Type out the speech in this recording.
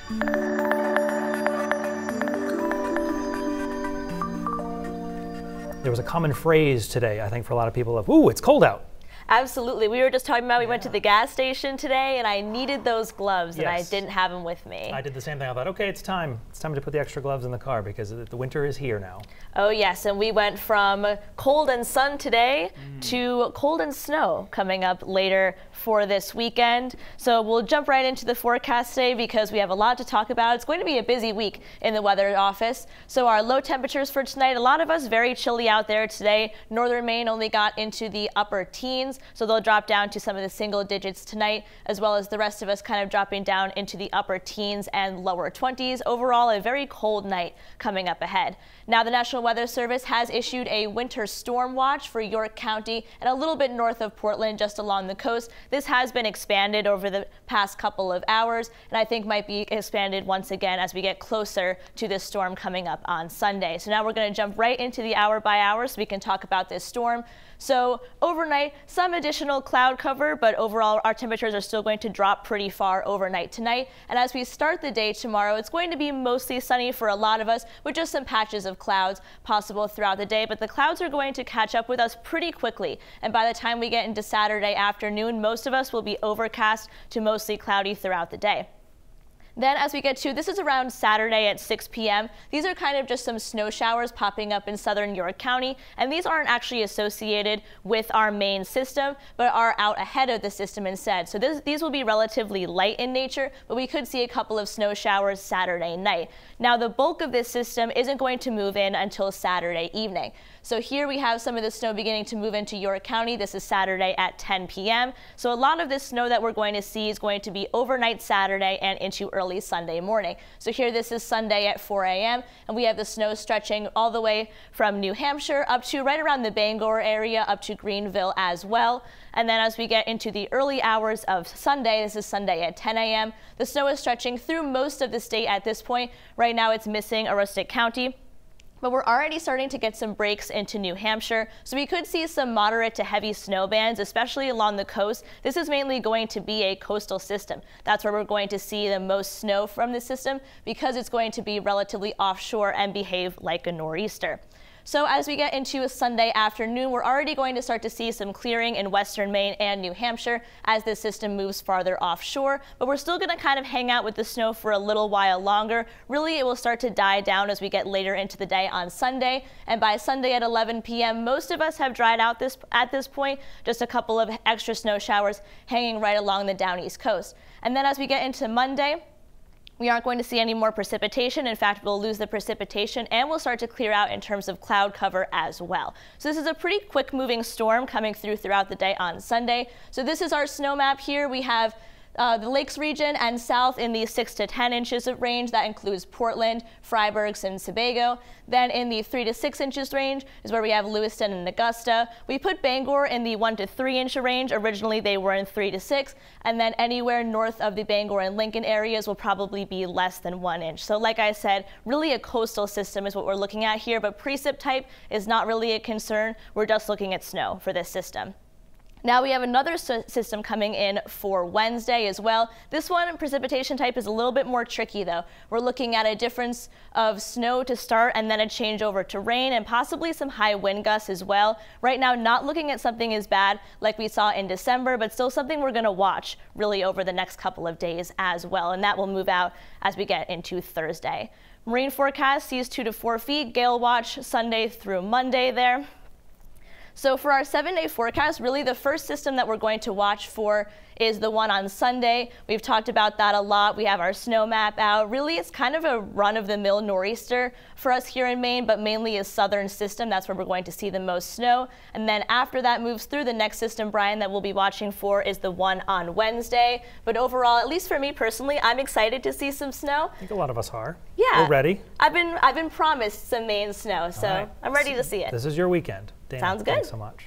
There was a common phrase today, I think, for a lot of people of, ooh, it's cold out. Absolutely. We were just talking about, we went to the gas station today and I needed those gloves and I Yes. didn't have them with me. I did the same thing. I thought, okay, it's time. It's time to put the extra gloves in the car because the winter is here now. Oh yes, and we went from cold and sun today to cold and snow coming up later for this weekend. So we'll jump right into the forecast today because we have a lot to talk about. It's going to be a busy week in the weather office. So our low temperatures for tonight, a lot of us very chilly out there today. Northern Maine only got into the upper teens, so they'll drop down to some of the single digits tonight, as well as the rest of us kind of dropping down into the upper teens and lower 20s. Overall, a very cold night coming up ahead. Now, the National Weather Service has issued a winter storm watch for York County and a little bit north of Portland, just along the coast. This has been expanded over the past couple of hours, and I think might be expanded once again as we get closer to this storm coming up on Sunday. So now we're going to jump right into the hour by hour so we can talk about this storm. So overnight, some additional cloud cover, but overall our temperatures are still going to drop pretty far overnight tonight. And as we start the day tomorrow, it's going to be mostly sunny for a lot of us with just some patches of clouds possible throughout the day. But the clouds are going to catch up with us pretty quickly. And by the time we get into Saturday afternoon, most of us will be overcast to mostly cloudy throughout the day. Then as we get to, this is around Saturday at 6 p.m. These are kind of just some snow showers popping up in southern York County, and these aren't actually associated with our main system, but are out ahead of the system instead. So these will be relatively light in nature, but we could see a couple of snow showers Saturday night. Now the bulk of this system isn't going to move in until Saturday evening. So here we have some of the snow beginning to move into York County. This is Saturday at 10 p.m. So a lot of this snow that we're going to see is going to be overnight Saturday and into early Sunday morning. So here this is Sunday at 4 a.m. and we have the snow stretching all the way from New Hampshire up to right around the Bangor area up to Greenville as well. And then as we get into the early hours of Sunday, this is Sunday at 10 a.m. The snow is stretching through most of the state at this point. Right now it's missing Aroostook County, but we're already starting to get some breaks into New Hampshire, so we could see some moderate to heavy snow bands, especially along the coast. This is mainly going to be a coastal system. That's where we're going to see the most snow from the system because it's going to be relatively offshore and behave like a nor'easter. So as we get into a Sunday afternoon, we're already going to start to see some clearing in western Maine and New Hampshire as this system moves farther offshore, but we're still going to kind of hang out with the snow for a little while longer. Really, it will start to die down as we get later into the day on Sunday, and by Sunday at 11 p.m., most of us have dried out at this point, just a couple of extra snow showers hanging right along the down east coast. And then as we get into Monday, we aren't going to see any more precipitation. In fact, we'll lose the precipitation and we'll start to clear out in terms of cloud cover as well. So this is a pretty quick moving storm coming throughout the day on Sunday. So this is our snow map here. We have the Lakes region and south in the 6 to 10 inches of range. That includes Portland, Freiburg, and Sebago. Then in the 3 to 6 inches range is where we have Lewiston and Augusta. We put Bangor in the 1 to 3 inch range. Originally they were in 3 to 6, and then anywhere north of the Bangor and Lincoln areas will probably be less than 1 inch. So like I said, really a coastal system is what we're looking at here, but precip type is not really a concern. We're just looking at snow for this system. Now we have another system coming in for Wednesday as well. This one, precipitation type, is a little bit more tricky though. We're looking at a difference of snow to start and then a change over to rain and possibly some high wind gusts as well. Right now, not looking at something as bad like we saw in December, but still something we're going to watch really over the next couple of days as well. And that will move out as we get into Thursday. Marine forecast sees 2 to 4 feet, gale watch Sunday through Monday there. So for our 7-day forecast, really the first system that we're going to watch for is the one on Sunday. We've talked about that a lot. We have our snow map out. Really, it's kind of a run-of-the-mill nor'easter for us here in Maine, but mainly a southern system. That's where we're going to see the most snow. And then after that moves through, the next system, Brian, that we'll be watching for is the one on Wednesday. But overall, at least for me personally, I'm excited to see some snow. I think a lot of us are. Yeah. We're ready. I've been promised some Maine snow, so right. I'm ready to see it. This is your weekend. Dana, Sounds good. Thanks so much.